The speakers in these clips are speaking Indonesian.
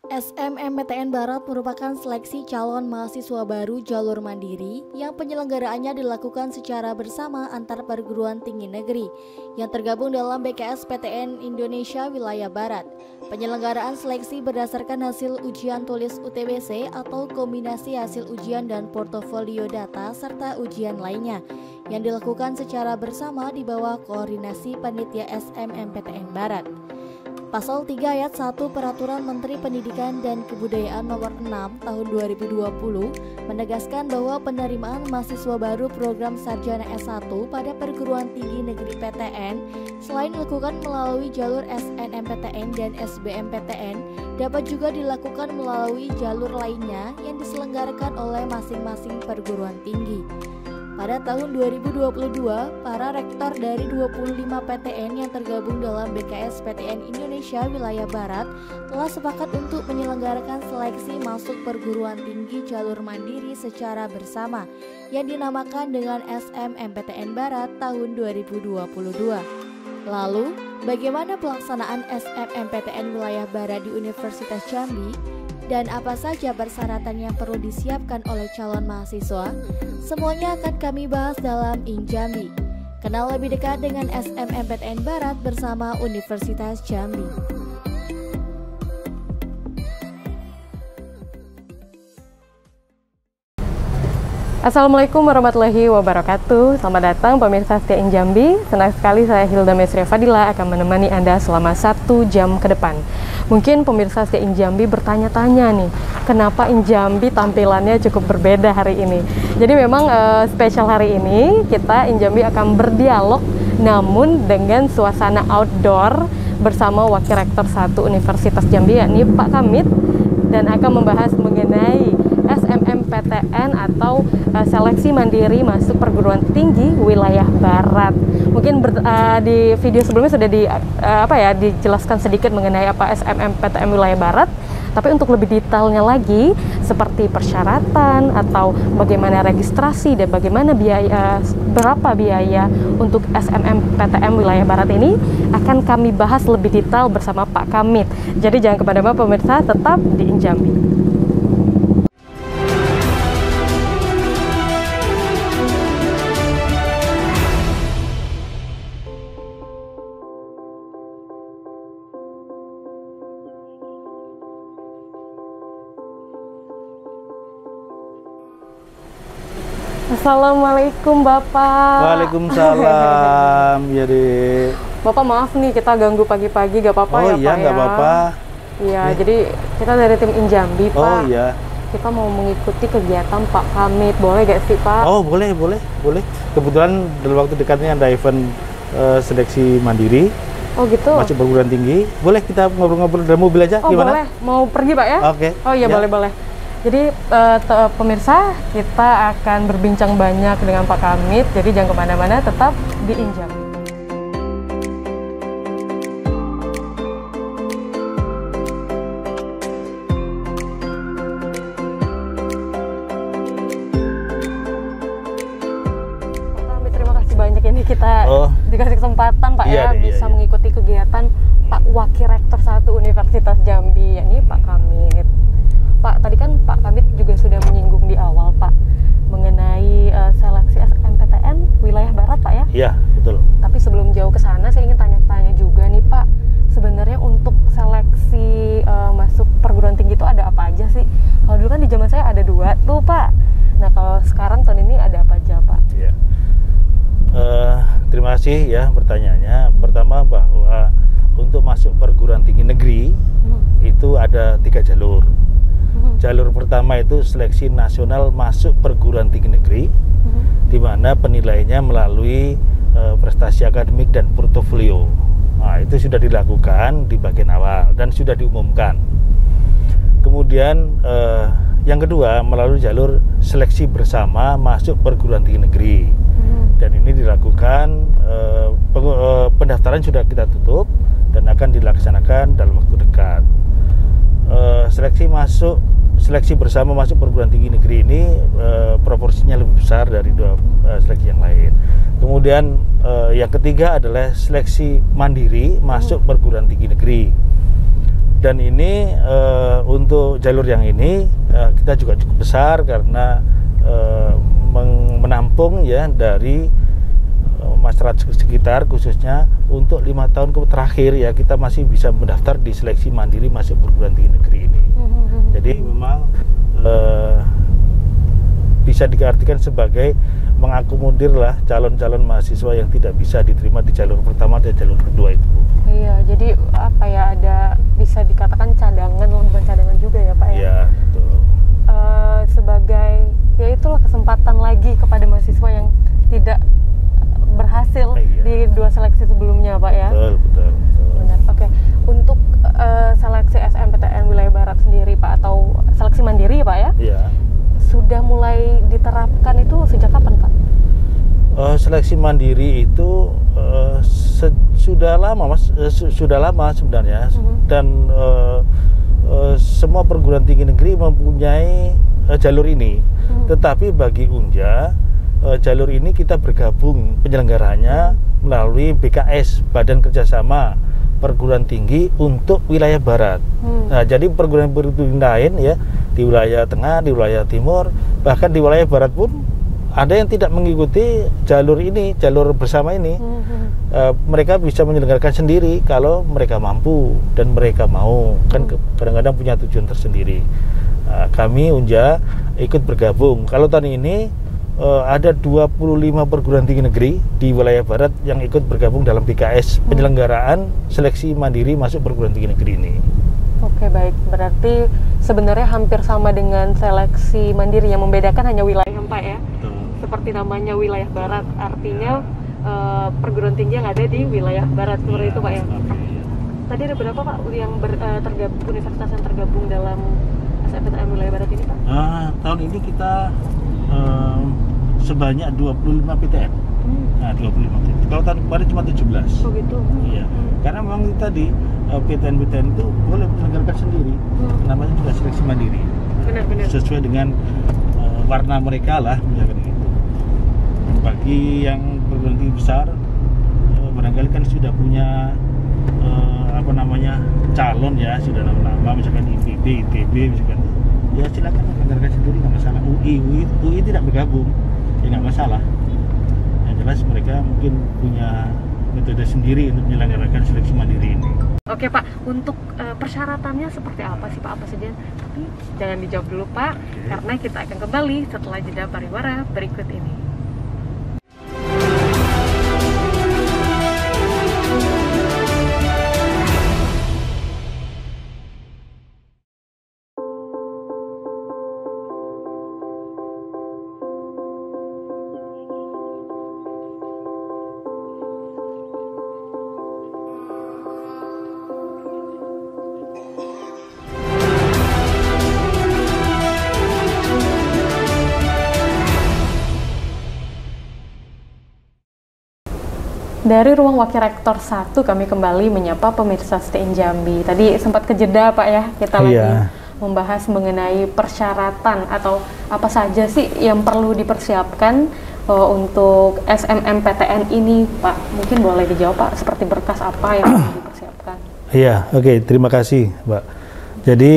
SMMPTN Barat merupakan seleksi calon mahasiswa baru jalur mandiri yang penyelenggaraannya dilakukan secara bersama antar perguruan tinggi negeri yang tergabung dalam BKSPTN Indonesia Wilayah Barat. Penyelenggaraan seleksi berdasarkan hasil ujian tulis UTBC atau kombinasi hasil ujian dan portofolio data serta ujian lainnya yang dilakukan secara bersama di bawah koordinasi panitia SMMPTN Barat. Pasal 3 ayat 1 Peraturan Menteri Pendidikan dan Kebudayaan Nomor 6 Tahun 2020 menegaskan bahwa penerimaan mahasiswa baru program sarjana S1 pada perguruan tinggi negeri PTN selain dilakukan melalui jalur SNMPTN dan SBMPTN dapat juga dilakukan melalui jalur lainnya yang diselenggarakan oleh masing-masing perguruan tinggi. Pada tahun 2022, para rektor dari 25 PTN yang tergabung dalam BKSPTN Indonesia Wilayah Barat telah sepakat untuk menyelenggarakan seleksi masuk perguruan tinggi jalur mandiri secara bersama yang dinamakan dengan SMMPTN Barat tahun 2022. Lalu, bagaimana pelaksanaan SMMPTN Wilayah Barat di Universitas Jambi? Dan apa saja persyaratan yang perlu disiapkan oleh calon mahasiswa? Semuanya akan kami bahas dalam Injambi. Kenal lebih dekat dengan SMMPTN Barat bersama Universitas Jambi. Assalamualaikum warahmatullahi wabarakatuh. Selamat datang pemirsa setia Injambi. Senang sekali saya Hilda Mesria Fadila akan menemani Anda selama 1 jam ke depan. Mungkin pemirsa setia Injambi bertanya-tanya nih, kenapa Injambi tampilannya cukup berbeda hari ini? Jadi memang spesial hari ini kita Injambi akan berdialog namun dengan suasana outdoor bersama Wakil Rektor 1 Universitas Jambi yakni Pak Kamit dan akan membahas mengenai SMMPTN atau seleksi mandiri masuk perguruan tinggi wilayah barat. Mungkin di video sebelumnya sudah dijelaskan sedikit mengenai apa SMMPTN wilayah barat. Tapi untuk lebih detailnya lagi seperti persyaratan atau bagaimana registrasi dan bagaimana berapa biaya untuk SMMPTN wilayah barat ini akan kami bahas lebih detail bersama Pak Kamit. Jadi jangan kemana-mana pemirsa, tetap di Injambi. Assalamualaikum Bapak. Waalaikumsalam. Jadi Bapak maaf nih kita ganggu pagi-pagi, gak apa-apa ya Pak? Oh iya, gak apa-apa. Iya, jadi kita dari tim Injambi Pak. Oh iya. Kita mau mengikuti kegiatan Pak Kamit, boleh gak sih Pak? Oh boleh. Kebetulan dalam waktu dekat ini ada event seleksi mandiri. Oh gitu? Masuk perguruan tinggi. Boleh kita ngobrol-ngobrol dari mobil aja? Oh gimana? Boleh, mau pergi Pak ya? Oke. Oh iya ya. Boleh. Jadi pemirsa, kita akan berbincang banyak dengan Pak Kamit, jadi jangan kemana-mana, tetap di Injambi. Pak Kamit, terima kasih banyak ini kita dikasih kesempatan Pak bisa mengikuti kegiatan Pak Wakil Rektor 1 Universitas Jambi, yakni Pak Kamit. Pak, tadi kan Pak Kamit juga sudah menyinggung di awal Pak mengenai seleksi SMMPTN wilayah barat Pak ya? Iya, betul. Tapi sebelum jauh ke sana saya ingin tanya-tanya juga nih Pak, sebenarnya untuk seleksi masuk perguruan tinggi itu ada apa aja sih? Kalau dulu kan di zaman saya ada 2 tuh Pak. Nah kalau sekarang tahun ini ada apa aja Pak? Iya. Terima kasih ya pertanyaannya. Pertama bahwa untuk masuk perguruan tinggi negeri itu ada 3 jalur. Jalur pertama itu seleksi nasional masuk perguruan tinggi negeri, di mana penilaiannya melalui prestasi akademik dan portofolio. Nah, itu sudah dilakukan di bagian awal dan sudah diumumkan. Kemudian yang kedua melalui jalur seleksi bersama masuk perguruan tinggi negeri, dan ini dilakukan pendaftaran sudah kita tutup dan akan dilaksanakan dalam waktu dekat. Seleksi bersama masuk perguruan tinggi negeri ini proporsinya lebih besar dari 2 seleksi yang lain. Kemudian yang ketiga adalah seleksi mandiri masuk perguruan tinggi negeri. Dan ini untuk untuk jalur yang ini kita juga cukup besar karena menampung ya dari masyarakat sekitar, khususnya untuk 5 tahun terakhir ya kita masih bisa mendaftar di seleksi mandiri masuk perguruan tinggi negeri ini. Jadi memang bisa diartikan sebagai mengakomodir lah calon-calon mahasiswa yang tidak bisa diterima di jalur pertama dan jalur kedua itu. Iya, jadi apa ya, ada bisa dikatakan cadangan, bukan cadangan juga ya Pak ya? Iya, betul. Sebagai ya itulah kesempatan lagi kepada mahasiswa yang tidak berhasil di 2 seleksi sebelumnya Pak ya? Betul. Benar, oke. Untuk seleksi SNMPTN wilayah Barat sendiri Pak, atau seleksi mandiri Pak ya? Iya. Sudah mulai diterapkan itu sejak kapan Pak? Seleksi mandiri itu sudah lama Mas, sudah lama sebenarnya. Dan semua perguruan tinggi negeri mempunyai jalur ini. Tetapi bagi Unja, jalur ini kita bergabung penyelenggaranya melalui BKS, Badan Kerjasama Perguruan Tinggi untuk wilayah Barat. Nah, jadi perguruan tinggi lain ya di wilayah Tengah, di wilayah Timur, bahkan di wilayah Barat pun ada yang tidak mengikuti jalur ini, jalur bersama ini. Mereka bisa menyelenggarakan sendiri kalau mereka mampu dan mereka mau. Kan kadang-kadang punya tujuan tersendiri. Kami Unja ikut bergabung. Kalau tahun ini ada 25 perguruan tinggi negeri di wilayah Barat yang ikut bergabung dalam BKS penyelenggaraan seleksi mandiri masuk perguruan tinggi negeri ini. Oke, baik. Berarti sebenarnya hampir sama dengan seleksi mandiri, yang membedakan hanya wilayah Pak ya? Betul. Seperti namanya wilayah Barat, artinya perguruan tinggi yang ada di wilayah Barat, seperti itu Pak ya? Tadi ada berapa Pak yang tergabung, universitas yang tergabung dalam SNMPTN wilayah Barat ini Pak? Tahun ini kita sebanyak 25 PTN. Nah, 25 PTN. Kalau tahun kemarin cuma 17. Oh gitu? Iya. Karena memang tadi PTN-PTN itu boleh menyelenggarakan sendiri. Namanya juga seleksi mandiri. Benar-benar. Sesuai dengan warna mereka lah, misalkan gitu. Bagi yang perguruan tinggi besar, barangkali kan sudah punya calon ya, sudah lama, misalkan IPB, ITB, misalkan. Ya silakan menyelenggarakan sendiri, nggak masalah. UI tidak bergabung, ya nggak masalah. Yang jelas mereka mungkin punya metode sendiri untuk menyelenggarakan seleksi mandiri ini. Oke Pak, untuk persyaratannya seperti apa sih Pak? Apa saja? Tapi jangan dijawab dulu Pak, karena kita akan kembali setelah jeda pariwara berikut ini. Dari ruang Wakil Rektor 1 kami kembali menyapa pemirsa STIN Jambi. Tadi sempat kejeda Pak ya, kita lagi membahas mengenai persyaratan atau apa saja sih yang perlu dipersiapkan untuk SNMPTN ini Pak. Mungkin boleh dijawab Pak, seperti berkas apa yang perlu dipersiapkan? Iya, oke, terima kasih Mbak. Jadi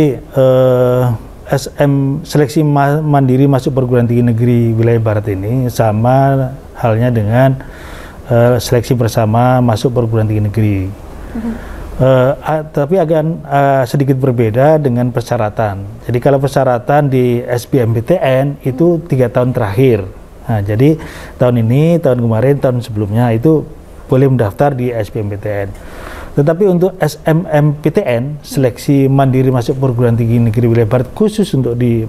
seleksi mandiri masuk perguruan tinggi negeri wilayah Barat ini sama halnya dengan seleksi bersama masuk perguruan tinggi negeri. Tapi agak sedikit berbeda dengan persyaratan. Jadi kalau persyaratan di SBMPTN itu 3 tahun terakhir. Nah, jadi tahun ini, tahun kemarin, tahun sebelumnya itu boleh mendaftar di SBMPTN. Tetapi untuk SNMPTN, seleksi mandiri masuk perguruan tinggi negeri wilayah Barat khusus untuk di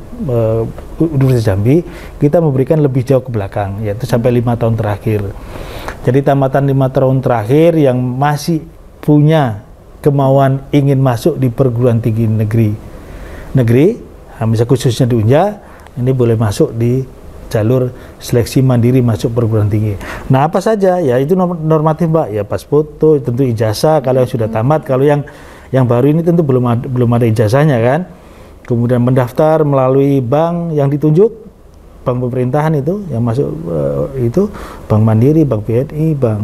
Universitas Jambi, kita memberikan lebih jauh ke belakang, yaitu sampai 5 tahun terakhir. Jadi tamatan 5 tahun terakhir yang masih punya kemauan ingin masuk di perguruan tinggi negeri, misalnya khususnya di Unja, ini boleh masuk di jalur seleksi mandiri masuk perguruan tinggi. Nah, apa saja? Ya itu normatif Mbak, ya pas foto, tentu ijazah kalau yang sudah tamat, kalau yang baru ini tentu belum ada ijazahnya kan. Kemudian mendaftar melalui bank yang ditunjuk, bank pemerintahan itu yang masuk itu Bank Mandiri, Bank BNI, Bank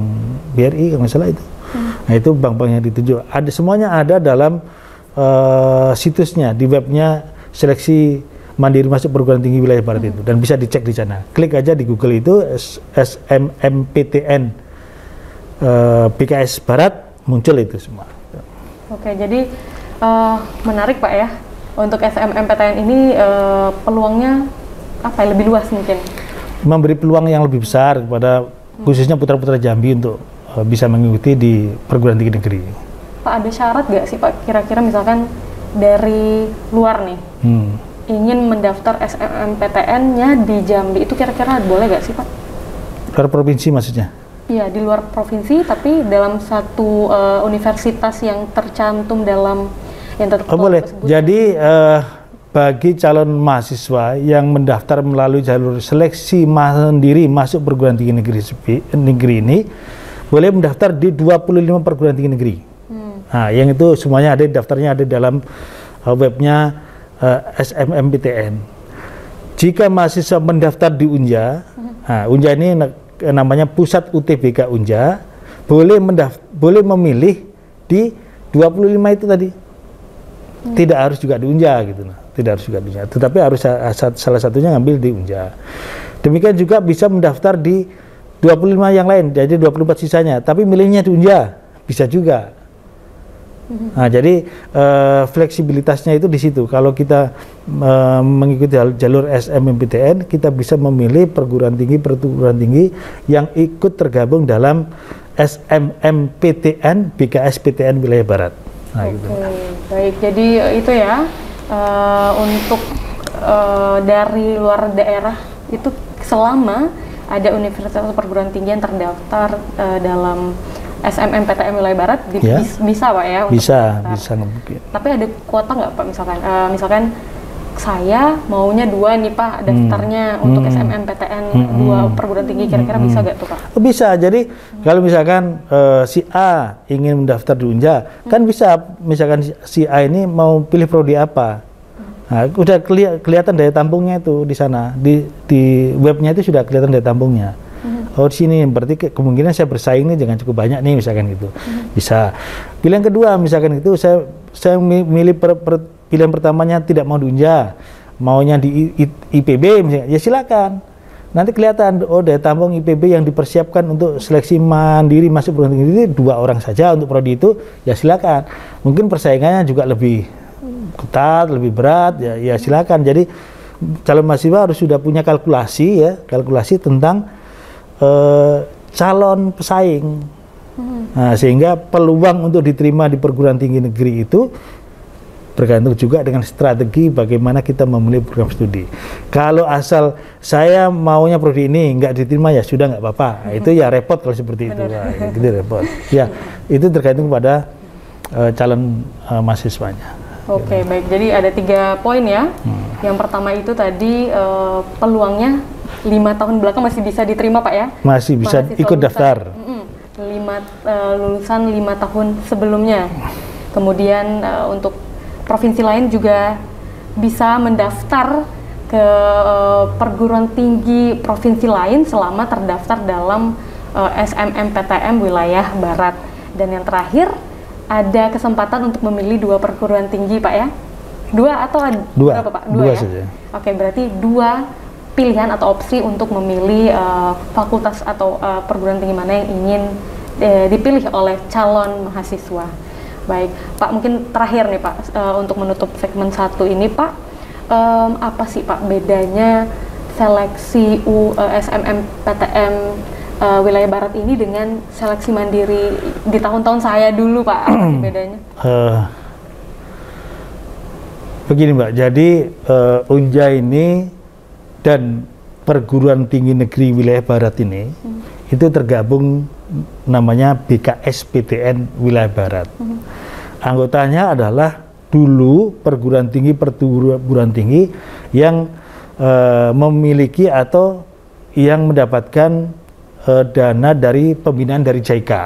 BRI kalau nggak salah itu. Nah, itu bank-bank yang ditunjuk. Semuanya ada dalam situsnya, di webnya Seleksi Mandiri Masuk Perguruan Tinggi Wilayah Barat itu, dan bisa dicek di sana. Klik aja di Google itu SMMPTN BKS Barat, muncul itu semua. Oke, jadi menarik Pak ya. Untuk SMMPTN ini peluangnya apa ya, lebih luas mungkin? Memberi peluang yang lebih besar kepada khususnya putra-putra Jambi untuk bisa mengikuti di perguruan tinggi negeri. Pak, ada syarat nggak sih Pak, kira-kira misalkan dari luar nih ingin mendaftar SMMPTN-nya di Jambi, itu kira-kira boleh nggak sih Pak? Luar provinsi maksudnya? Iya, di luar provinsi tapi dalam satu universitas yang tercantum dalam yang tertutup boleh. tersebut. Jadi bagi calon mahasiswa yang mendaftar melalui jalur seleksi mandiri masuk perguruan tinggi negeri ini boleh mendaftar di 25 perguruan tinggi negeri. Nah, yang itu semuanya ada, daftarnya ada dalam webnya SMMPTN. Jika mahasiswa mendaftar di Unja, Unja ini namanya Pusat UTBK Unja, boleh memilih di 25 itu tadi. Tidak harus juga di Unja gitu, tidak harus juga di Unja, tetapi harus salah satunya ngambil di Unja. Demikian juga bisa mendaftar di 25 yang lain, jadi 24 sisanya, tapi milihnya di Unja, bisa juga. Nah, jadi fleksibilitasnya itu di situ. Kalau kita mengikuti jalur SMMPTN, kita bisa memilih perguruan tinggi yang ikut tergabung dalam SMMPTN BKSPTN Wilayah Barat. Nah, gitu. Baik, jadi itu ya untuk dari luar daerah itu selama ada universitas atau perguruan tinggi yang terdaftar dalam SMMPTN Wilayah Barat bisa Pak ya? Bisa mungkin. Tapi ada kuota nggak Pak, misalkan saya maunya 2 nih Pak daftarnya untuk SMMPTN 2 perguruan tinggi, kira-kira bisa nggak tuh Pak? Bisa. Jadi kalau misalkan si A ingin mendaftar di Unja, kan bisa, misalkan si A ini mau pilih prodi apa. Nah, udah kelihatan daya tampungnya itu di sana, di webnya itu sudah kelihatan daya tampungnya. Oh, di sini berarti kemungkinan saya bersaing nih jangan cukup banyak nih, misalkan gitu. Bisa. Pilihan kedua misalkan itu saya milih pilihan pertamanya tidak mau di Unja, maunya di IPB misalnya, ya silakan. Nanti kelihatan, oh daya tampung IPB yang dipersiapkan untuk seleksi mandiri masuk perguruan tinggi itu 2 orang saja untuk prodi itu, ya silakan. Mungkin persaingannya juga lebih ketat, lebih berat, ya silakan. Jadi calon mahasiswa harus sudah punya kalkulasi tentang calon pesaing. Nah, sehingga peluang untuk diterima di perguruan tinggi negeri itu bergantung juga dengan strategi bagaimana kita memilih program studi. Kalau asal saya maunya prodi ini nggak diterima, ya sudah nggak apa-apa. Itu ya repot kalau seperti itu. Nah, itu repot. Ya, itu tergantung pada calon mahasiswanya. Oke, baik. Jadi ada 3 poin ya. Yang pertama itu tadi peluangnya 5 tahun belakang masih bisa diterima Pak ya? Masih bisa ikut daftar. Lulusan 5 tahun sebelumnya. Kemudian untuk provinsi lain juga bisa mendaftar ke perguruan tinggi provinsi lain selama terdaftar dalam SMMPTN Wilayah Barat. Dan yang terakhir, ada kesempatan untuk memilih 2 perguruan tinggi Pak ya? 2 atau berapa Pak? 2 ya? Saja. Oke, berarti 2 pilihan atau opsi untuk memilih fakultas atau perguruan tinggi mana yang ingin dipilih oleh calon mahasiswa. Baik, Pak, mungkin terakhir nih Pak, untuk menutup segmen 1 ini Pak, apa sih Pak bedanya seleksi SMMPTN Wilayah Barat ini dengan seleksi mandiri di tahun-tahun saya dulu Pak? Apa sih bedanya? Begini Mbak, jadi Unja ini dan perguruan tinggi negeri wilayah barat ini itu tergabung namanya BKSPTN Wilayah Barat. Anggotanya adalah dulu perguruan tinggi yang memiliki atau yang mendapatkan dana dari pembinaan dari JICA,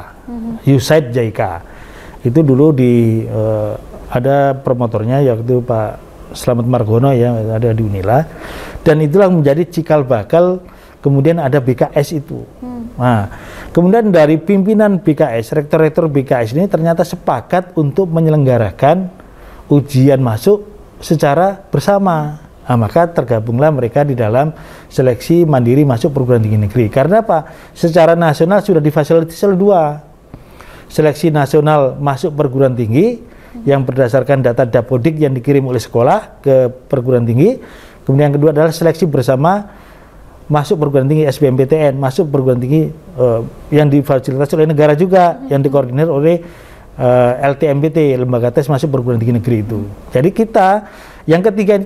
USAID JICA. Itu dulu ada promotornya yaitu Pak Slamet Margono yang ada di Unila, dan itulah menjadi cikal bakal kemudian ada BKS itu. Nah, kemudian dari pimpinan BKS, rektor-rektor BKS ini ternyata sepakat untuk menyelenggarakan ujian masuk secara bersama. Nah, maka tergabunglah mereka di dalam seleksi mandiri masuk perguruan tinggi negeri. Karena apa? Secara nasional sudah difasilitasi oleh 2. Seleksi nasional masuk perguruan tinggi yang berdasarkan data Dapodik yang dikirim oleh sekolah ke perguruan tinggi. Kemudian yang kedua adalah seleksi bersama masuk perguruan tinggi SBMPTN, masuk perguruan tinggi yang difasilitasi oleh negara juga, yang dikoordinir oleh LTMPT, lembaga tes masuk perguruan tinggi negeri itu. Jadi kita yang ketiga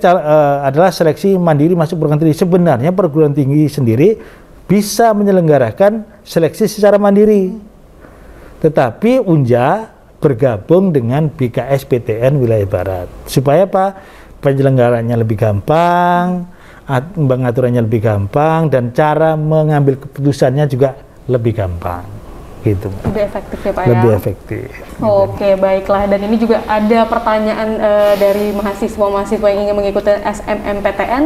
adalah seleksi mandiri masuk perguruan tinggi. Sebenarnya perguruan tinggi sendiri bisa menyelenggarakan seleksi secara mandiri, tetapi Unja bergabung dengan BKSPTN Wilayah Barat supaya apa? Penyelenggaranya lebih gampang, pengaturannya lebih gampang, dan cara mengambil keputusannya juga lebih gampang. Gitu. Lebih efektif ya Pak lebih ya? Efektif. Oke, baiklah. Dan ini juga ada pertanyaan dari mahasiswa-mahasiswa yang ingin mengikuti SNMPTN,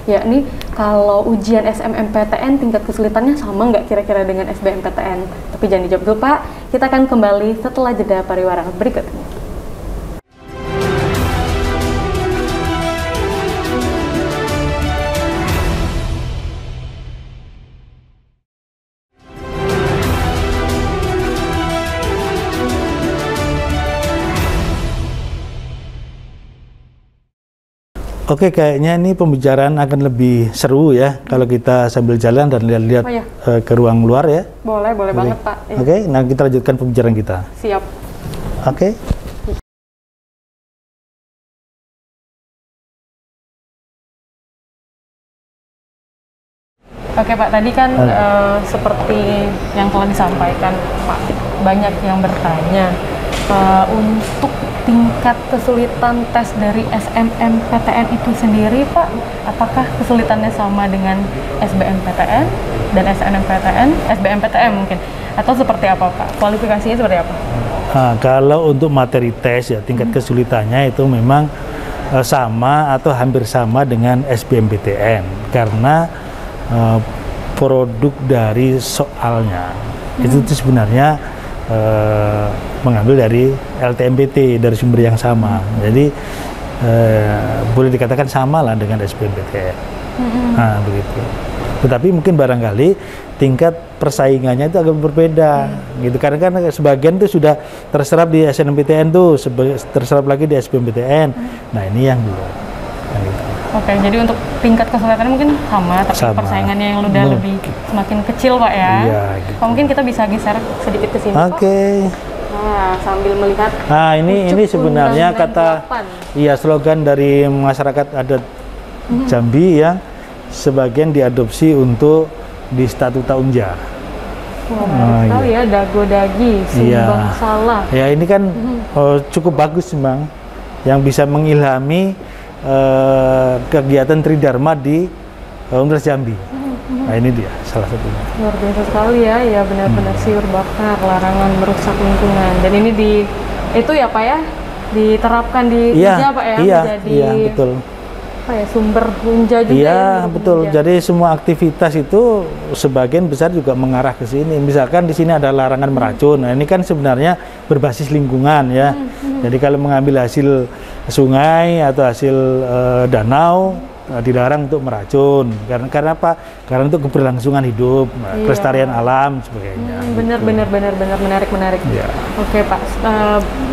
yakni kalau ujian SNMPTN tingkat kesulitannya sama nggak kira-kira dengan SBMPTN? Tapi jangan dijawab dulu Pak, kita akan kembali setelah jeda pariwara berikut ini. Oke, kayaknya ini pembicaraan akan lebih seru ya kalau kita sambil jalan dan lihat-lihat ke ruang luar ya. Boleh banget Pak. Oke, nah kita lanjutkan pembicaraan kita. Siap. Oke. Oke Pak, tadi kan seperti yang telah disampaikan Pak, banyak yang bertanya untuk tingkat kesulitan tes dari SNMPTN itu sendiri Pak, apakah kesulitannya sama dengan SBMPTN dan SNMPTN, SBMPTN mungkin, atau seperti apa Pak? Kualifikasinya seperti apa? Nah, kalau untuk materi tes ya tingkat kesulitannya itu memang sama atau hampir sama dengan SBMPTN karena produk dari soalnya itu sebenarnya mengambil dari LTMPT, dari sumber yang sama. Jadi boleh dikatakan sama lah dengan SBMPTN. Nah, begitu. Tetapi mungkin barangkali tingkat persaingannya itu agak berbeda gitu. Karena kan sebagian itu sudah terserap di SNMPTN tuh, terserap lagi di SBMPTN. Nah, ini yang belum. Nah, gitu. Oke, jadi untuk tingkat kesulitannya mungkin sama, tapi persaingannya yang udah lebih semakin kecil Pak ya. Iya, gitu. Mungkin kita bisa geser sedikit ke sini Pak. Nah, sambil melihat. Nah, ini sebenarnya kata slogan dari masyarakat adat Jambi yang sebagian diadopsi untuk di Statuta Unja. Tahu ya, dago-dagi, sumbang salah. Ya, ini kan cukup bagus Bang, yang bisa mengilhami kegiatan Tridharma di Universitas Jambi. Nah, ini dia salah satunya. Luar biasa sekali ya, benar-benar siur bakar, larangan merusak lingkungan. Dan ini itu ya Pak ya, diterapkan di Unja Pak ya, menjadi betul. Apa ya, sumber Unja juga. Iya, betul. Unja. Jadi semua aktivitas itu sebagian besar juga mengarah ke sini. Misalkan di sini ada larangan meracun. Nah, ini kan sebenarnya berbasis lingkungan ya. Jadi kalau mengambil hasil sungai atau hasil danau dilarang untuk meracun karena apa? Karena untuk keberlangsungan hidup, kelestarian alam sebagainya. Benar menarik. Ya. Oke Pak,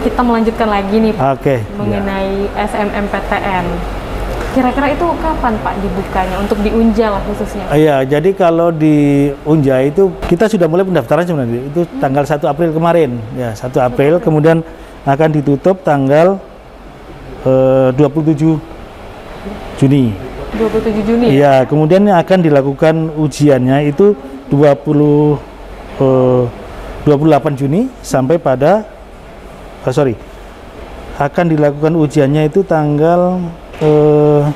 kita melanjutkan lagi nih Pak mengenai SNMPTN. Kira-kira itu kapan Pak dibukanya untuk di Unja lah khususnya? Iya, jadi kalau di Unja itu kita sudah mulai pendaftaran sebenarnya itu tanggal 1 April kemarin ya, 1 April kemudian akan ditutup tanggal 27 Juni. 27 Juni? Iya, kemudian akan dilakukan ujiannya itu 28 Juni sampai pada akan dilakukan ujiannya itu tanggal 30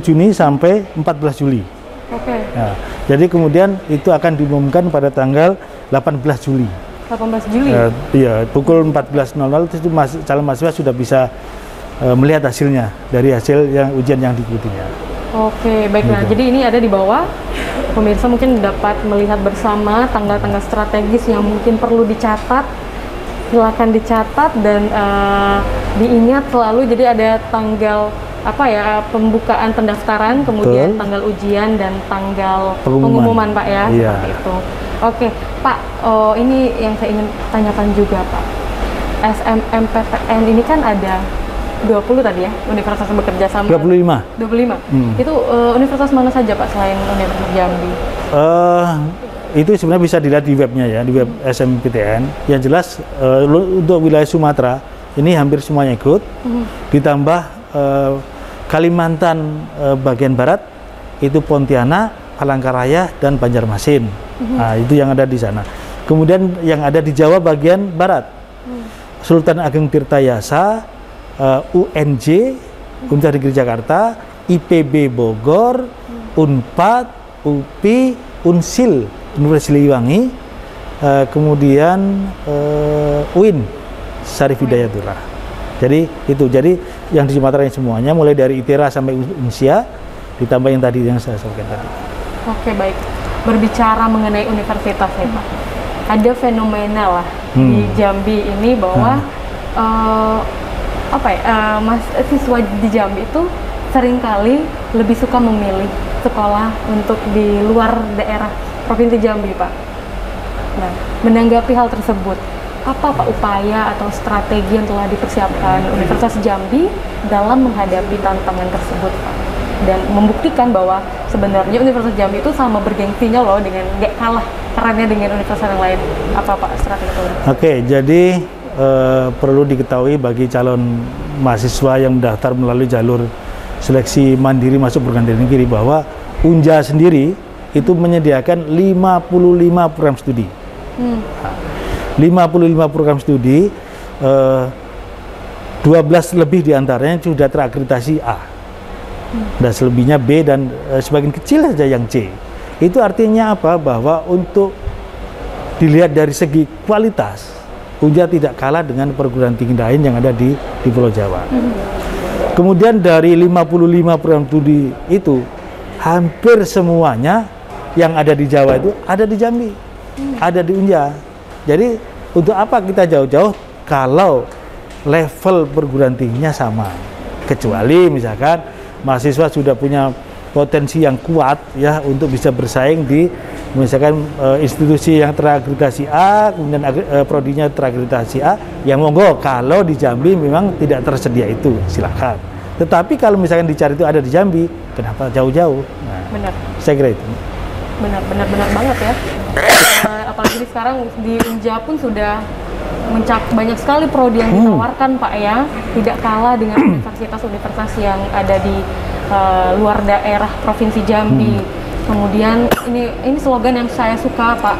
Juni sampai 14 Juli. Oke. Nah, jadi kemudian itu akan diumumkan pada tanggal 18 Juli. 18 Juli? Iya, pukul 14.00 itu calon mahasiswa sudah bisa melihat hasilnya dari hasil ujian yang diikutinya. Oke, baiklah. Jadi ini ada di bawah, pemirsa mungkin dapat melihat bersama tanggal-tanggal strategis yang mungkin perlu dicatat silakan dicatat dan diingat selalu. Jadi ada tanggal pembukaan pendaftaran, kemudian tanggal ujian dan tanggal pengumuman Pak ya, seperti itu. Oke Pak, ini yang saya ingin tanyakan juga Pak, SMMPTN ini kan ada 20 tadi ya, universitas yang bekerja sama. 25. Itu universitas mana saja Pak selain Universitas Jambi? Itu sebenarnya bisa dilihat di webnya ya, di web SMPTN. Yang jelas untuk wilayah Sumatera ini hampir semuanya ikut, ditambah Kalimantan bagian barat itu Pontianak, Palangkaraya dan Banjarmasin. Nah, itu yang ada di sana. Kemudian yang ada di Jawa bagian barat, Sultan Ageng Tirtayasa, UNJ, Universitas Negeri Jakarta, IPB Bogor, Unpad, UPI, Unsil, Universitas Siliwangi, kemudian UIN, Syarif Hidayatullah. Jadi itu, jadi yang di Sumatera semuanya, mulai dari ITERA sampai UNSIA, ditambah yang tadi yang saya sampaikan tadi. Oke, baik. Berbicara mengenai universitas ya Pak, ada fenomena lah di Jambi ini bahwa siswa di Jambi itu seringkali lebih suka memilih sekolah untuk di luar daerah Provinsi Jambi Pak. Nah, menanggapi hal tersebut, apa Pak upaya atau strategi yang telah dipersiapkan Universitas Jambi dalam menghadapi tantangan tersebut Pak? Dan membuktikan bahwa sebenarnya Universitas Jambi itu sama bergengsinya loh, dengan gak kalah kerennya dengan universitas yang lain. Apa Pak strategi itu? Oke, jadi perlu diketahui bagi calon mahasiswa yang mendaftar melalui jalur seleksi mandiri masuk perguruan tinggi negeri bahwa UNJA sendiri itu menyediakan 55 program studi. 55 program studi, 12 lebih diantaranya sudah terakreditasi A, dan selebihnya B, dan sebagian kecil saja yang C. Itu artinya apa? Bahwa untuk dilihat dari segi kualitas, UNJA tidak kalah dengan perguruan tinggi lain yang ada di Pulau Jawa. Kemudian dari 55 program studi itu, hampir semuanya yang ada di Jawa itu ada di Jambi, ada di UNJA. Jadi untuk apa kita jauh-jauh kalau level perguruan tingginya sama? Kecuali misalkan mahasiswa sudah punya potensi yang kuat ya untuk bisa bersaing di misalkan institusi yang terakreditasi A, kemudian prodinya terakreditasi A, yang monggo. Kalau di Jambi memang tidak tersedia itu, silakan. Tetapi kalau misalkan dicari itu ada di Jambi, kenapa jauh-jauh? Nah, benar. Saya kira itu. Benar banget ya. Apalagi sekarang di UNJA pun sudah banyak sekali prodi yang ditawarkan Pak ya, tidak kalah dengan universitas-universitas yang ada di luar daerah Provinsi Jambi. Kemudian ini slogan yang saya suka Pak,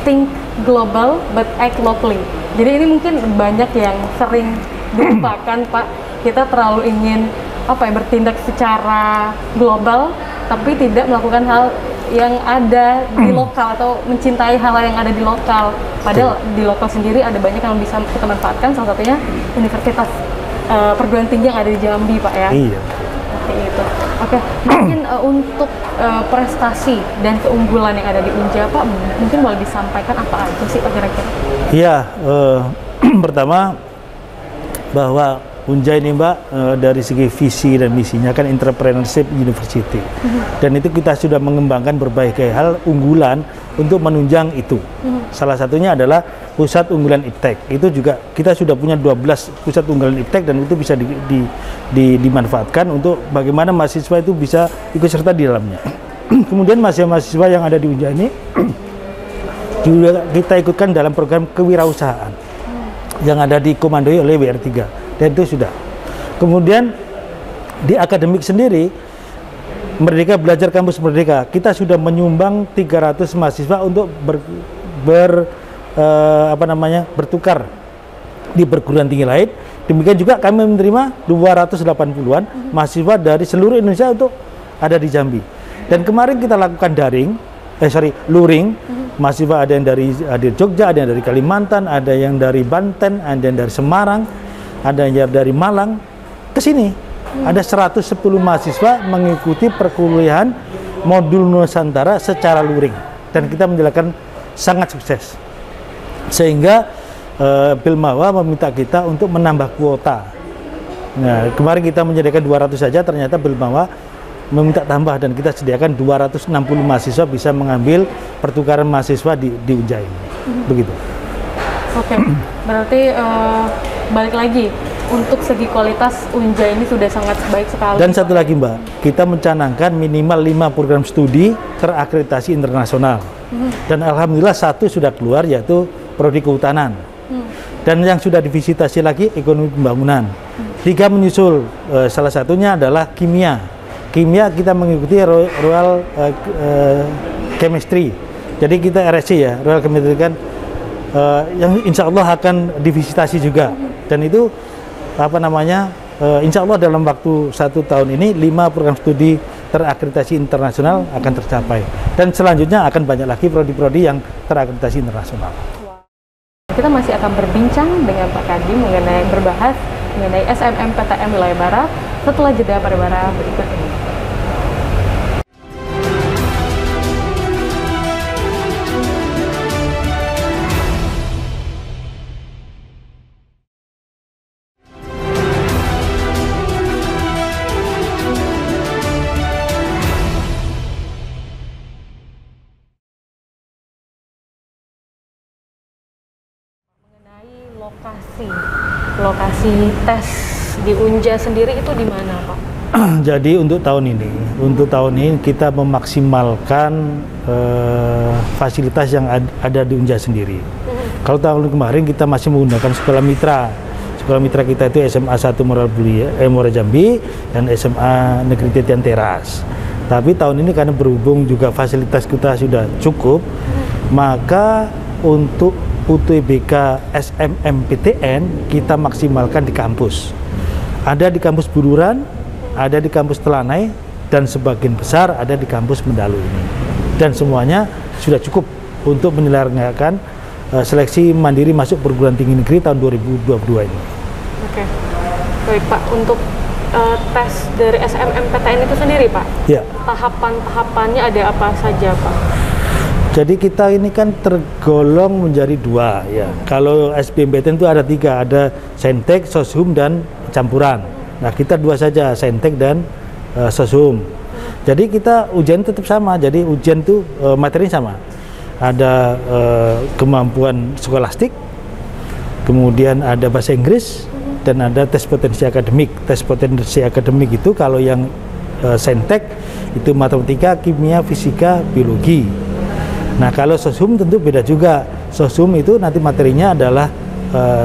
think global but act locally. Jadi ini mungkin banyak yang sering dilupakan Pak, kita terlalu ingin bertindak secara global tapi tidak melakukan hal yang ada di lokal atau mencintai hal yang ada di lokal. Padahal di lokal sendiri ada banyak yang bisa kita manfaatkan, salah satunya universitas perguruan tinggi yang ada di Jambi Pak ya. Iya. Seperti itu. Oke, mungkin untuk prestasi dan keunggulan yang ada di UNJA Pak, mungkin boleh disampaikan apa aja sih Pak kira-kira? Iya, pertama bahwa UNJA ini Mbak dari segi visi dan misinya kan entrepreneurship university, dan itu kita sudah mengembangkan berbagai hal unggulan untuk menunjang itu. Salah satunya adalah pusat unggulan IPTEK. Itu juga kita sudah punya 12 pusat unggulan IPTEK, dan itu bisa dimanfaatkan untuk bagaimana mahasiswa itu bisa ikut serta di dalamnya. Kemudian mahasiswa yang ada di UNJA ini juga kita ikutkan dalam program kewirausahaan yang ada dikomandoi oleh WR3. Dan itu sudah. Kemudian di akademik sendiri, Merdeka Belajar Kampus Merdeka, kita sudah menyumbang 300 mahasiswa untuk bertukar di perguruan tinggi lain. Demikian juga kami menerima 280-an mahasiswa dari seluruh Indonesia untuk ada di Jambi. Dan kemarin kita lakukan luring. Mahasiswa ada yang dari Jogja, ada yang dari Kalimantan, ada yang dari Banten, ada yang dari Semarang, ada yang dari Malang ke sini. Ada 110 mahasiswa mengikuti perkuliahan modul Nusantara secara luring, dan kita menjalankan sangat sukses. Sehingga Bilmawa meminta kita untuk menambah kuota. Nah, kemarin kita menyediakan 200 saja, ternyata Bilmawa meminta tambah dan kita sediakan 260 mahasiswa bisa mengambil pertukaran mahasiswa di Unja ini. Begitu. Oke, berarti balik lagi untuk segi kualitas Unja ini sudah sangat baik sekali. Dan satu lagi Mbak, kita mencanangkan minimal 5 program studi terakreditasi internasional. Dan alhamdulillah satu sudah keluar, yaitu prodi kehutanan. Dan yang sudah divisitasi lagi ekonomi pembangunan. 3 menyusul, salah satunya adalah kimia. Kimia kita mengikuti Royal Chemistry. Jadi kita RSC ya, Royal Chemistry kan yang insya Allah akan divisitasi juga. Dan itu insya Allah dalam waktu 1 tahun ini 5 program studi terakreditasi internasional akan tercapai. Dan selanjutnya akan banyak lagi prodi-prodi yang terakreditasi internasional. Kita masih akan berbincang dengan Pak Kadin berbahas mengenai SMMPTN wilayah Barat setelah jeda pariwara berikut ini. Lokasi tes di Unja sendiri itu di mana, Pak? Jadi untuk tahun ini kita memaksimalkan fasilitas yang ada di Unja sendiri. Kalau tahun kemarin kita masih menggunakan sekolah mitra. Sekolah mitra kita itu SMA 1 Muara Jambi dan SMA Negeri Titian Teras. Tapi tahun ini karena berhubung juga fasilitas kita sudah cukup, maka untuk UTBK SMMPTN kita maksimalkan di kampus. Ada di kampus Buduran, ada di kampus Telanai, dan sebagian besar ada di kampus Mendalu ini. Dan semuanya sudah cukup untuk menyelenggarakan seleksi mandiri masuk perguruan tinggi negeri tahun 2022 ini. Oke, baik Pak. Untuk tes dari SMMPTN itu sendiri Pak, ya. Tahapan-tahapannya ada apa saja Pak? Jadi kita ini kan tergolong menjadi 2 ya. Kalau SBMPTN itu ada 3, ada Saintek, Soshum, dan campuran. Nah kita 2 saja, Saintek dan Soshum. Jadi kita ujian tetap sama. Jadi ujian itu materinya sama. Ada kemampuan skolastik, kemudian ada bahasa Inggris, dan ada tes potensi akademik. Tes potensi akademik itu kalau yang Saintek itu matematika, kimia, fisika, biologi. Nah kalau Soshum tentu beda juga. Soshum itu nanti materinya adalah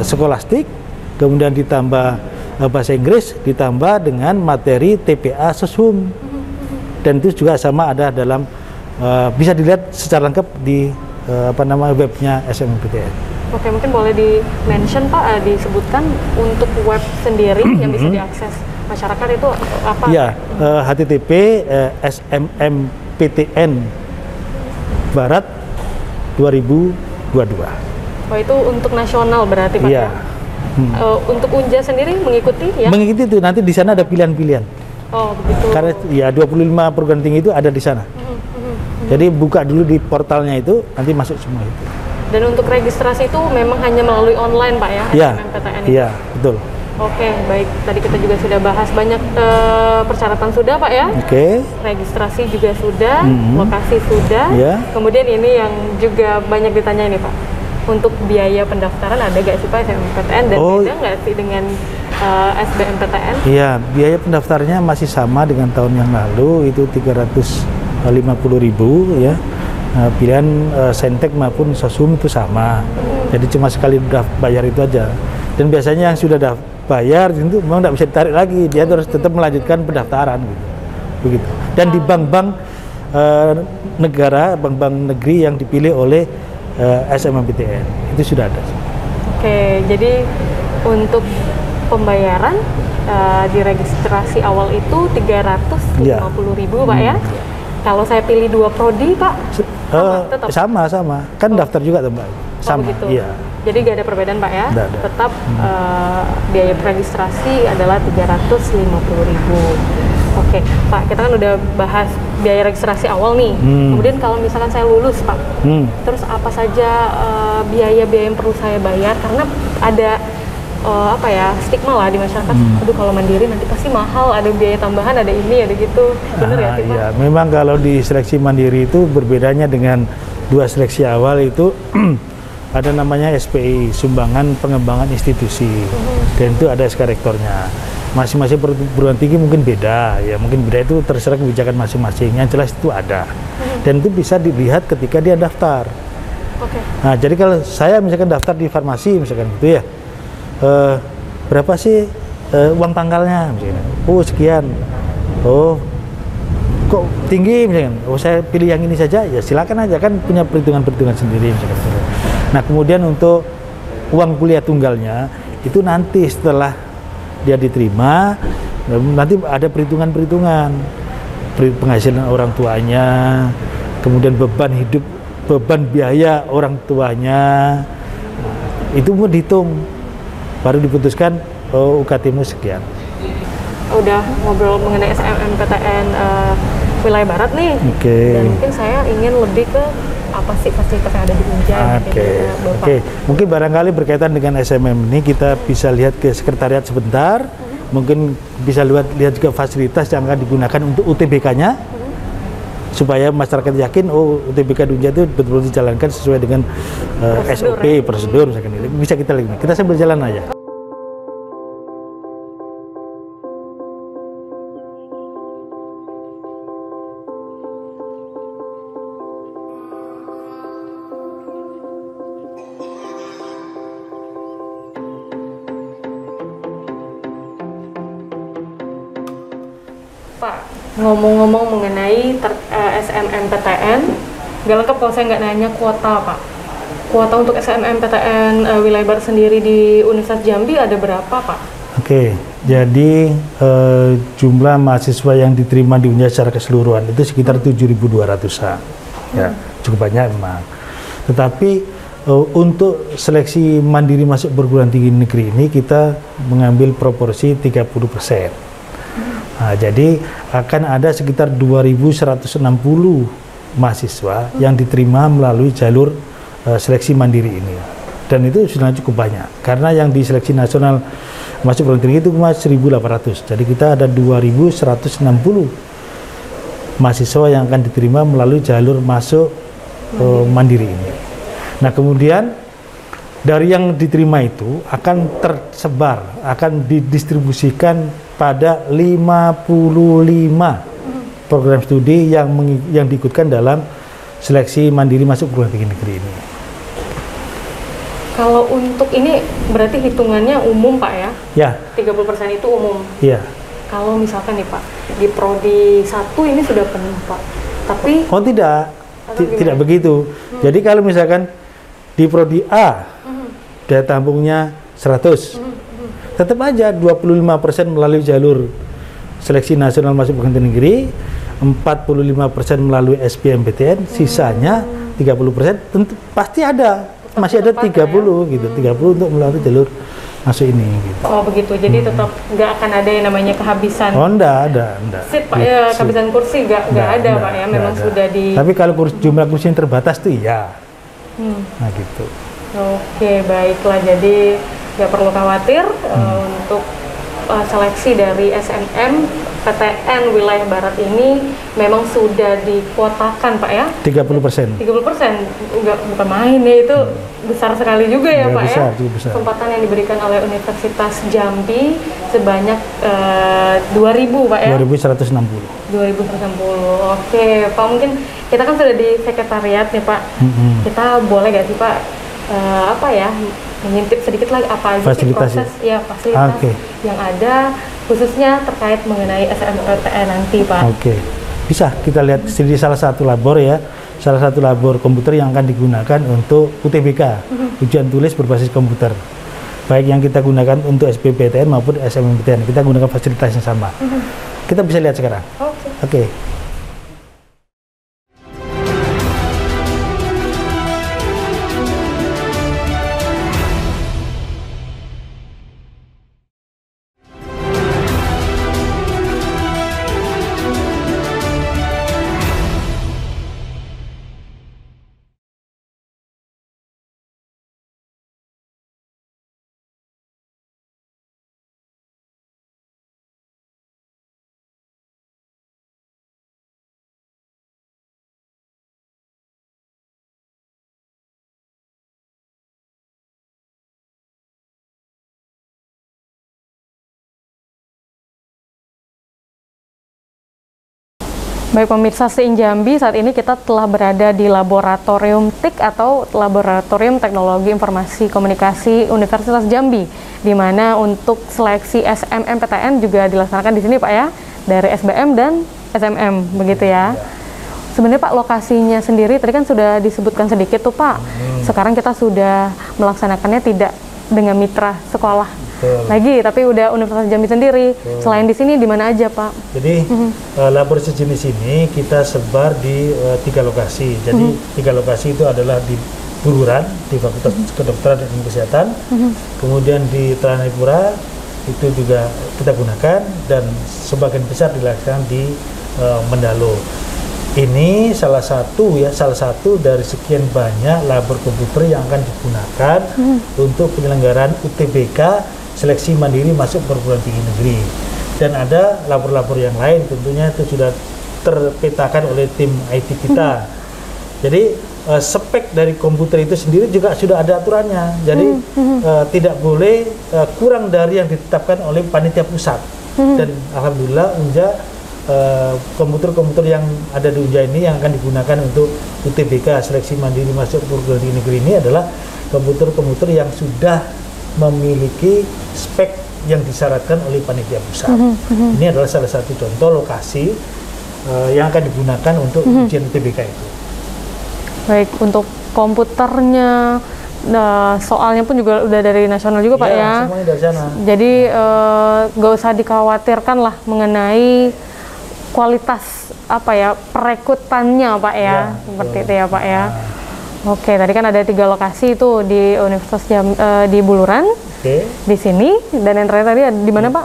skolastik, kemudian ditambah bahasa Inggris, ditambah dengan materi TPA Soshum. Dan itu juga sama ada dalam bisa dilihat secara lengkap di webnya SMMPTN. Oke, mungkin boleh di-mention Pak, disebutkan untuk web sendiri yang bisa diakses masyarakat itu apa? Ya, http SMMPTN Barat 2022. Oh itu untuk nasional berarti Pak ya? Untuk Unja sendiri mengikuti ya? Mengikuti itu, nanti di sana ada pilihan-pilihan. Oh begitu. Karena ya 25 perguruan tinggi itu ada di sana. Jadi buka dulu di portalnya itu, nanti masuk semua itu. Dan untuk registrasi itu memang hanya melalui online Pak ya? SMMPTN itu? Iya, betul. Oke, baik. Tadi kita juga sudah bahas banyak persyaratan sudah Pak ya. Oke. Registrasi juga sudah, lokasi sudah. Yeah. Kemudian ini yang juga banyak ditanya ini Pak. Untuk biaya pendaftaran ada gak sih Pak SMMPTN dan beda nggak sih dengan SBMPTN? Iya, biaya pendaftarnya masih sama dengan tahun yang lalu, itu 350.000 ya. Pilihan Saintek maupun Soshum itu sama. Jadi cuma sekali bayar itu aja. Dan biasanya yang sudah bayar itu memang tidak bisa ditarik lagi, dia harus tetap melanjutkan pendaftaran gitu. Begitu. Dan di bank-bank negara, bank-bank negeri yang dipilih oleh SMMPTN itu sudah ada. Oke, jadi untuk pembayaran di registrasi awal itu 350.000 Pak ya. Kalau saya pilih 2 prodi Pak, sama kan daftar juga tuh Mbak. Sama. Begitu. Iya. Jadi gak ada perbedaan Pak ya? Tetap biaya registrasi adalah 350.000. Oke, Pak, kita kan udah bahas biaya registrasi awal nih. Kemudian kalau misalkan saya lulus, Pak, terus apa saja biaya-biaya yang perlu saya bayar? Karena ada stigma lah di masyarakat. Aduh, kalau mandiri nanti pasti mahal, ada biaya tambahan, ada ini, ada gitu. Bener ya, Pak? Ya, memang kalau di seleksi mandiri itu berbedanya dengan dua seleksi awal itu ada namanya SPI, sumbangan pengembangan institusi, dan itu ada SK rektornya. Masing-masing perguruan tinggi mungkin beda, ya mungkin beda itu terserah kebijakan masing-masing. Yang jelas itu ada, dan itu bisa dilihat ketika dia daftar. Nah, jadi kalau saya misalkan daftar di farmasi misalkan gitu ya, berapa sih uang tanggalnya misalkan? Oh sekian. Oh kok tinggi misalkan? Oh saya pilih yang ini saja, ya silakan aja, kan punya perhitungan-perhitungan sendiri misalkan. Nah kemudian untuk uang kuliah tunggalnya itu nanti setelah dia diterima, nanti ada perhitungan-perhitungan penghasilan orang tuanya, kemudian beban hidup, beban biaya orang tuanya, itu mau dihitung, baru diputuskan UKT-mu sekian. Udah ngobrol mengenai SNMPTN wilayah Barat nih, dan mungkin saya ingin lebih ke apa sih fasilitas yang ada di Unja. Oke. Mungkin barangkali berkaitan dengan SMM ini kita bisa lihat ke sekretariat sebentar, mungkin bisa lihat juga fasilitas yang akan digunakan untuk UTBK-nya, supaya masyarakat yakin UTBK di Unja itu betul-betul dijalankan sesuai dengan SOP, prosedur misalkan. Bisa kita lihat. Kita sambil jalan aja. Pak, ngomong-ngomong mengenai SNMPTN, nggak lengkap kalau saya nggak nanya kuota, Pak. Kuota untuk SNMPTN wilayah Barat sendiri di Universitas Jambi ada berapa, Pak? Oke, jadi jumlah mahasiswa yang diterima di Unja secara keseluruhan itu sekitar 7.200-an. Ya, cukup banyak memang. Tetapi untuk seleksi mandiri masuk perguruan tinggi negeri ini kita mengambil proporsi 30%. Nah, jadi akan ada sekitar 2.160 mahasiswa yang diterima melalui jalur seleksi mandiri ini, dan itu sudah cukup banyak karena yang di seleksi nasional masuk perguruan tinggi itu cuma 1.800. Jadi kita ada 2.160 mahasiswa yang akan diterima melalui jalur masuk mandiri ini. Nah kemudian dari yang diterima itu akan tersebar, akan didistribusikan pada 55 program studi yang diikutkan dalam seleksi mandiri masuk perguruan tinggi negeri ini. Kalau untuk ini berarti hitungannya umum, Pak, ya? Ya. 30% itu umum? Iya. Kalau misalkan nih, Pak, di Prodi 1 ini sudah penuh, Pak. Tapi... Oh tidak, tidak begitu. Jadi kalau misalkan di Prodi A, daya tampungnya 100, tetap aja 25% melalui jalur seleksi nasional masuk perguruan tinggi negeri, 45% melalui SBMPTN, sisanya 30% tentu pasti ada. Masih ada 30 gitu, 30 untuk melalui jalur masuk ini gitu. Oh begitu, jadi tetap nggak akan ada yang namanya kehabisan. Oh enggak ada. Seat, Pak, ya, kehabisan kursi nggak ada, Pak, ya, memang ada. Sudah di... Tapi kalau jumlah kursi yang terbatas tuh iya. Nah gitu. Oke, baiklah, jadi nggak perlu khawatir untuk seleksi dari SNMPTN wilayah Barat ini memang sudah dikuotakan, Pak, ya? 30%. 30%, bukan main ya, itu besar sekali juga ya, Pak, besar, ya? besar. Kesempatan yang diberikan oleh Universitas Jambi sebanyak 2.000, Pak, ya? 2.160. 2.160. Oke, Pak, mungkin kita kan sudah di sekretariat nih, Pak. Kita boleh nggak sih, Pak, mengintip sedikit lagi apa aja fasilitas sih proses fasilitas yang ada khususnya terkait mengenai SNMPTN nanti, Pak. Oke, bisa kita lihat di salah satu labor ya, salah satu labor komputer yang akan digunakan untuk UTBK, ujian tulis berbasis komputer. Baik yang kita gunakan untuk SBMPTN maupun SNMPTN, kita gunakan fasilitas yang sama. Kita bisa lihat sekarang. Oke. Baik pemirsa STIIN Jambi, saat ini kita telah berada di Laboratorium TIK atau Laboratorium Teknologi Informasi Komunikasi Universitas Jambi, di mana untuk seleksi SMMPTN juga dilaksanakan di sini Pak ya, dari SBM dan SMM begitu ya. Sebenarnya Pak, lokasinya sendiri tadi kan sudah disebutkan sedikit tuh Pak. Sekarang kita sudah melaksanakannya tidak dengan mitra sekolah lagi, tapi udah Universitas Jambi sendiri. Selain di sini di mana aja Pak? Jadi laboratorium sejenis ini kita sebar di 3 lokasi. Jadi 3 lokasi itu adalah di Buluran di Fakultas Kedokteran dan Kesehatan, kemudian di Telanai itu juga kita gunakan, dan sebagian besar dilaksanakan di Mendalo. Ini salah satu dari sekian banyak labor komputer yang akan digunakan untuk penyelenggaraan UTBK seleksi mandiri masuk perguruan tinggi negeri. Dan ada labor-labor yang lain tentunya itu sudah terpetakan oleh tim IT kita. Jadi spek dari komputer itu sendiri juga sudah ada aturannya. Jadi tidak boleh kurang dari yang ditetapkan oleh panitia pusat. Dan alhamdulillah Unja komputer-komputer yang ada di Unja ini yang akan digunakan untuk UTBK seleksi mandiri masuk perguruan tinggi negeri ini adalah komputer-komputer yang sudah memiliki spek yang disyaratkan oleh panitia pusat. Ini adalah salah satu contoh lokasi yang akan digunakan untuk ujian UTBK itu. Baik, untuk komputernya, soalnya pun juga udah dari nasional juga Pak ya. Semuanya dari sana. Jadi nggak usah dikhawatirkan lah mengenai kualitas apa ya perekrutannya Pak ya, seperti itu ya Pak ya. Oke, tadi kan ada 3 lokasi itu di Universitas di Buluran, di sini, dan yang terakhir tadi di mana Pak?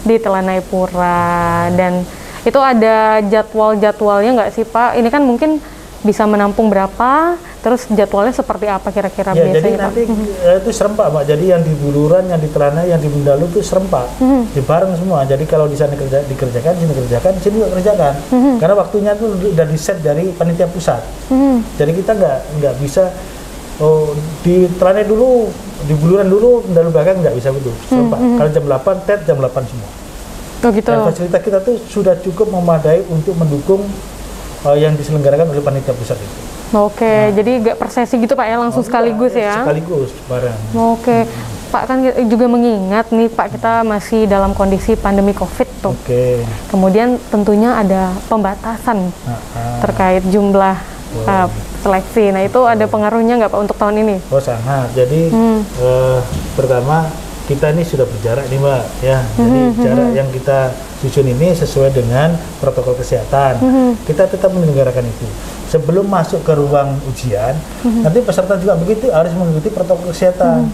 Di Telanai-Pura. Dan itu ada jadwalnya nggak sih Pak? Ini kan mungkin bisa menampung berapa, terus jadwalnya seperti apa kira-kira biasanya jadi nanti itu serempak Pak. Jadi yang di Buluran, yang di Telanai, yang di Mendalo itu serempak, dibareng semua. Jadi kalau di sana dikerjakan, sini kerjakan, sini juga kerjakan. Karena waktunya itu udah di set dari panitia pusat. Jadi kita nggak bisa di Telanai dulu, di Buluran dulu, Mendalo belakang, nggak bisa begitu. Serempak. Kalau jam 8 tet jam 8 semua. Gitu. Dan fasilitas kita tuh sudah cukup memadai untuk mendukung yang diselenggarakan oleh panitia pusat itu. Jadi nggak per sesi gitu Pak ya, langsung sekaligus ya? Sekaligus, bareng. Pak kan juga mengingat nih Pak, kita masih dalam kondisi pandemi COVID tuh. Kemudian tentunya ada pembatasan terkait jumlah seleksi. Nah itu ada pengaruhnya nggak Pak untuk tahun ini? Sangat. Jadi pertama kita ini sudah berjarak nih Mbak ya. Jadi jarak yang kita susun ini sesuai dengan protokol kesehatan. Kita tetap menyelenggarakan itu. Sebelum masuk ke ruang ujian, nanti peserta juga begitu harus mengikuti protokol kesehatan.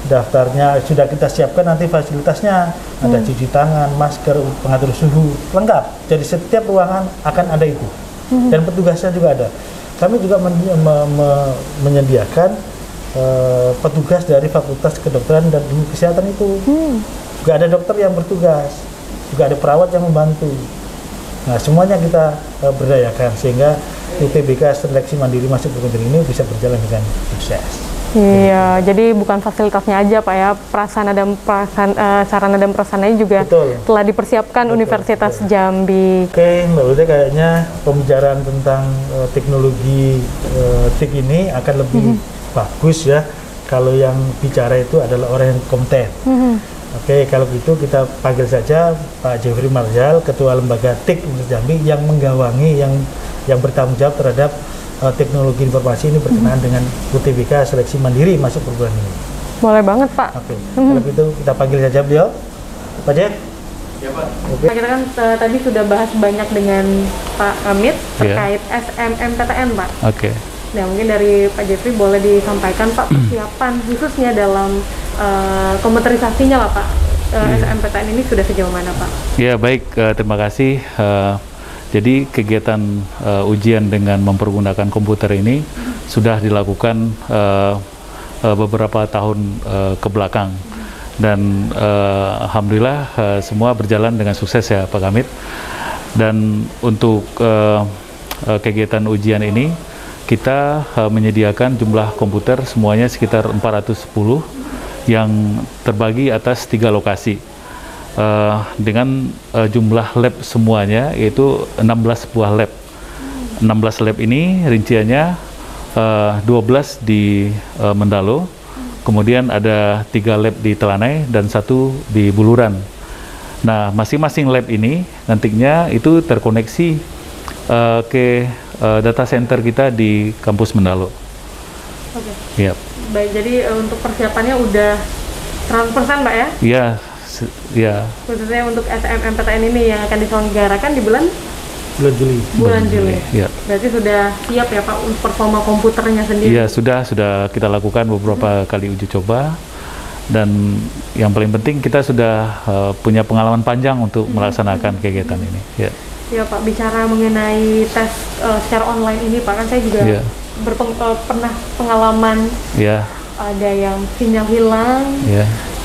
Daftarnya sudah kita siapkan, nanti fasilitasnya ada cuci tangan, masker, pengatur suhu, lengkap. Jadi setiap ruangan akan ada itu. Dan petugasnya juga ada. Kami juga menyediakan petugas dari Fakultas Kedokteran dan Ilmu Kesehatan itu. Juga ada dokter yang bertugas, juga ada perawat yang membantu. Nah, semuanya kita berdayakan sehingga UTBK seleksi mandiri masuk perguruan tinggi ini bisa berjalan dengan sukses. Iya, jadi bukan fasilitasnya aja Pak ya, sarana dan prasarananya juga telah dipersiapkan Universitas Jambi. Oke, Mbak Ute, kayaknya pembicaraan tentang teknologi TIK ini akan lebih bagus ya kalau yang bicara itu adalah orang yang kompeten. Oke, kalau gitu kita panggil saja Pak Jeffrey Marjal, Ketua Lembaga TIK Universitas Jambi yang menggawangi, yang bertanggung jawab terhadap teknologi informasi ini berkenaan dengan UTBK seleksi mandiri masuk perguruan ini. Boleh banget Pak. Oke, kalau gitu kita panggil saja beliau, Pak Jeff. Ya Pak. Kita kan tadi sudah bahas banyak dengan Pak Amit terkait SMMPTN Pak. Nah mungkin dari Pak Jeffrey boleh disampaikan Pak persiapan khususnya dalam komputerisasinya lah Pak. SMMPTN ini sudah sejauh mana Pak? Ya baik, terima kasih. Jadi kegiatan ujian dengan mempergunakan komputer ini sudah dilakukan beberapa tahun ke belakang, dan alhamdulillah semua berjalan dengan sukses ya Pak Kamit. Dan untuk kegiatan ujian ini kita menyediakan jumlah komputer semuanya sekitar 410 yang terbagi atas 3 lokasi. dengan jumlah lab semuanya yaitu 16 buah lab. 16 lab ini rinciannya 12 di Mendalo, kemudian ada 3 lab di Telanai dan 1 di Buluran. Nah, masing-masing lab ini nantinya itu terkoneksi ke data center kita di kampus Mendalo. Oke. Yap. Baik, jadi untuk persiapannya udah 100% Pak ya? Iya, ya. Khususnya untuk SMMPTN ini yang akan diselenggarakan di bulan Juli. Bulan Juli. Ya. Berarti sudah siap ya Pak untuk performa komputernya sendiri? Iya, sudah kita lakukan beberapa kali uji coba, dan yang paling penting kita sudah punya pengalaman panjang untuk melaksanakan kegiatan ini. Ya. Ya Pak, bicara mengenai tes secara online ini Pak, kan saya juga pernah pengalaman ada yang sinyal hilang,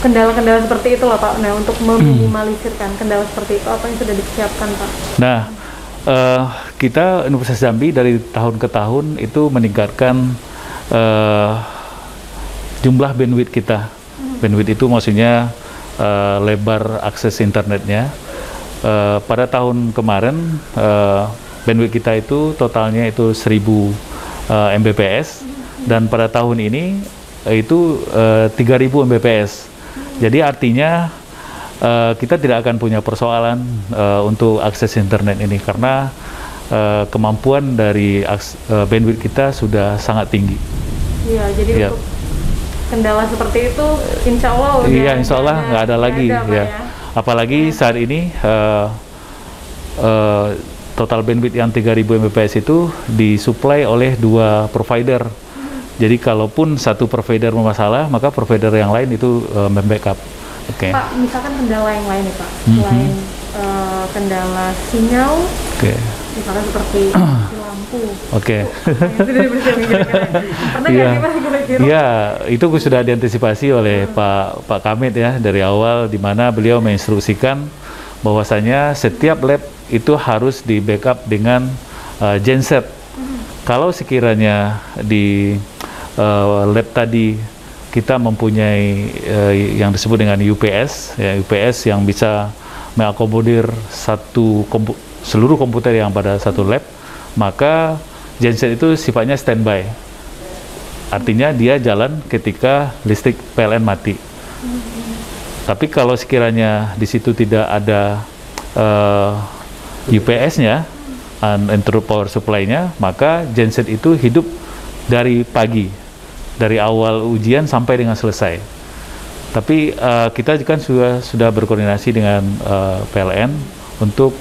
kendala-kendala seperti itu lah Pak. Nah, untuk meminimalisirkan kendala seperti itu, apa yang sudah disiapkan Pak? Nah, kita Universitas Jambi dari tahun ke tahun itu meningkatkan jumlah bandwidth kita. Bandwidth itu maksudnya lebar akses internetnya. Pada tahun kemarin bandwidth kita itu totalnya itu 1000 Mbps, dan pada tahun ini itu 3000 Mbps. Jadi artinya kita tidak akan punya persoalan untuk akses internet ini karena kemampuan dari bandwidth kita sudah sangat tinggi. Iya, jadi untuk kendala seperti itu insya Allah insya Allah nggak ada lagi ya. Apalagi saat ini total bandwidth yang 3000 Mbps itu disuplai oleh 2 provider. Jadi kalaupun satu provider bermasalah, maka provider yang lain itu membackup. Pak, misalkan kendala yang lain nih Pak, selain kendala sinyal, misalkan seperti lampu. Pernah nggak kira-kira? Iya, itu sudah diantisipasi oleh Pak Kamit ya dari awal, di mana beliau menginstruksikan bahwasanya setiap lab itu harus di backup dengan genset. Kalau sekiranya di lab tadi kita mempunyai yang disebut dengan UPS, UPS yang bisa mengakomodir seluruh komputer yang pada satu lab, maka genset itu sifatnya standby. Artinya dia jalan ketika listrik PLN mati. Tapi kalau sekiranya di situ tidak ada UPS-nya, uninterrupted power supply-nya, maka genset itu hidup dari pagi, dari awal ujian sampai dengan selesai. Tapi kita kan sudah berkoordinasi dengan PLN untuk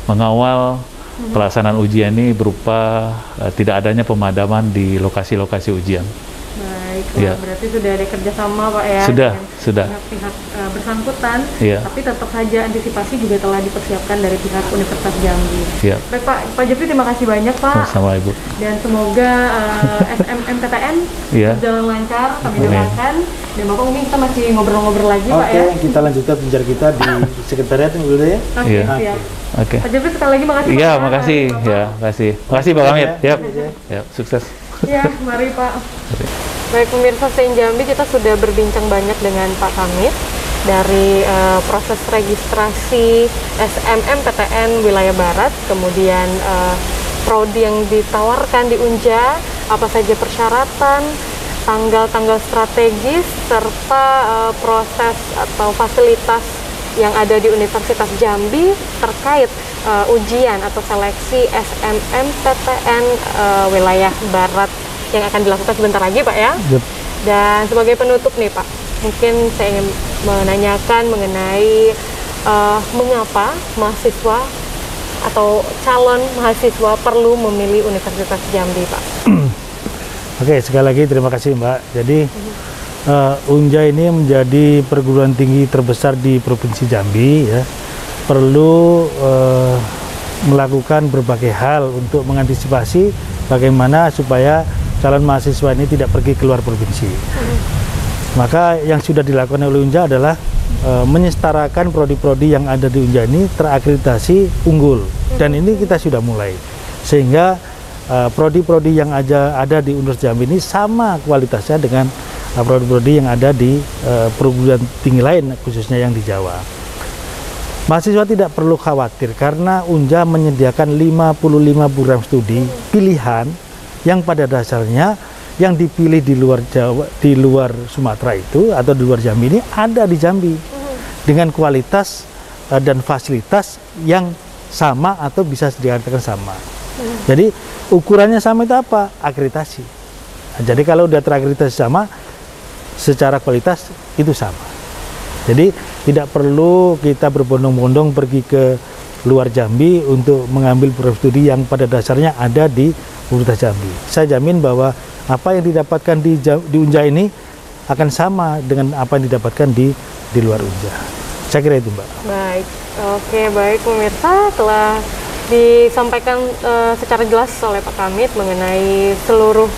mengawal pelaksanaan ujian ini berupa tidak adanya pemadaman di lokasi-lokasi ujian. Baik, berarti sudah ada kerjasama Pak ya? Sudah. Pihak bersangkutan, tapi tetap saja antisipasi juga telah dipersiapkan dari pihak Universitas Jambi. Baik Pak Jeffrey, terima kasih banyak Pak. Sama Ibu. Dan semoga SMMPTN berjalan lancar, kami doakan. Dan Bapak mungkin kita masih ngobrol-ngobrol lagi Pak ya? Oke, kita lanjutkan bicara kita di sekretariat dulu ya. Oke, Pak Jeffrey sekali lagi makasih. Iya, makasih. Makasih Pak Kamit. Sukses. Ya, mari Pak. Baik pemirsa Stay Jambi, kita sudah berbincang banyak dengan Pak Kamit dari proses registrasi SMMPTN Wilayah Barat, kemudian prodi yang ditawarkan di Unja, apa saja persyaratan, tanggal-tanggal strategis, serta proses atau fasilitas yang ada di Universitas Jambi terkait ujian atau seleksi SMMPTN Wilayah Barat yang akan dilakukan sebentar lagi Pak ya. Dan sebagai penutup nih Pak, mungkin saya ingin menanyakan mengenai mengapa mahasiswa atau calon mahasiswa perlu memilih Universitas Jambi Pak. Oke, sekali lagi terima kasih Mbak. Jadi Unja ini menjadi perguruan tinggi terbesar di Provinsi Jambi ya. Perlu melakukan berbagai hal untuk mengantisipasi bagaimana supaya calon mahasiswa ini tidak pergi keluar provinsi. Maka yang sudah dilakukan oleh Unja adalah menyetarakan prodi-prodi yang ada di Unja ini terakreditasi unggul, dan ini kita sudah mulai, sehingga prodi-prodi yang ada di Universitas Jambi ini sama kualitasnya dengan prodi-prodi yang ada di perguruan tinggi lain, khususnya yang di Jawa. Mahasiswa tidak perlu khawatir karena Unja menyediakan 55 program studi pilihan yang pada dasarnya yang dipilih di luar Jawa, di luar Sumatera itu atau di luar Jambi ini ada di Jambi dengan kualitas dan fasilitas yang sama atau bisa dikatakan sama. Jadi ukurannya sama itu apa? Akreditasi. Nah, jadi kalau udah terakreditasi sama, secara kualitas itu sama. Jadi tidak perlu kita berbondong-bondong pergi ke luar Jambi untuk mengambil program studi yang pada dasarnya ada di Universitas Jambi. Saya jamin bahwa apa yang didapatkan di Unja ini akan sama dengan apa yang didapatkan di luar Unja. Saya kira itu, Mbak. Baik, oke, baik pemirsa, telah disampaikan secara jelas oleh Pak Kamit mengenai seluruh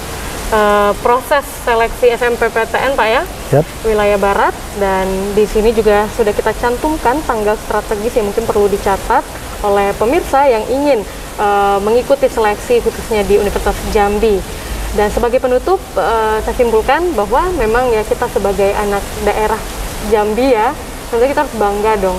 proses seleksi SNMPTN, Pak ya, wilayah Barat, dan di sini juga sudah kita cantumkan tanggal strategis yang mungkin perlu dicatat oleh pemirsa yang ingin mengikuti seleksi khususnya di Universitas Jambi. Dan sebagai penutup, saya simpulkan bahwa memang ya kita sebagai anak daerah Jambi ya, tentu kita harus bangga dong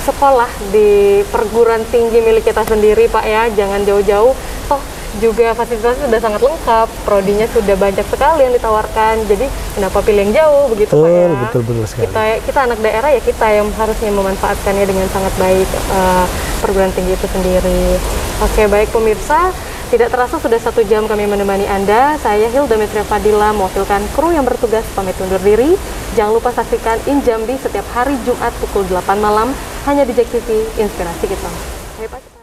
sekolah di perguruan tinggi milik kita sendiri, Pak ya, jangan jauh-jauh. Toh juga fasilitasnya sudah sangat lengkap, prodinya sudah banyak sekali yang ditawarkan. Jadi kenapa pilih yang jauh begitu, Pak ya? Betul sekali. Kita anak daerah ya, kita yang harusnya memanfaatkannya dengan sangat baik perguruan tinggi itu sendiri. Oke, baik pemirsa, tidak terasa sudah 1 jam kami menemani Anda. Saya Hilda Mesria Fadila mewakilkan kru yang bertugas pamit undur diri. Jangan lupa saksikan Injambi setiap hari Jumat pukul 8 malam hanya di JEK TV, Inspirasi Kita. Ayo, Pak.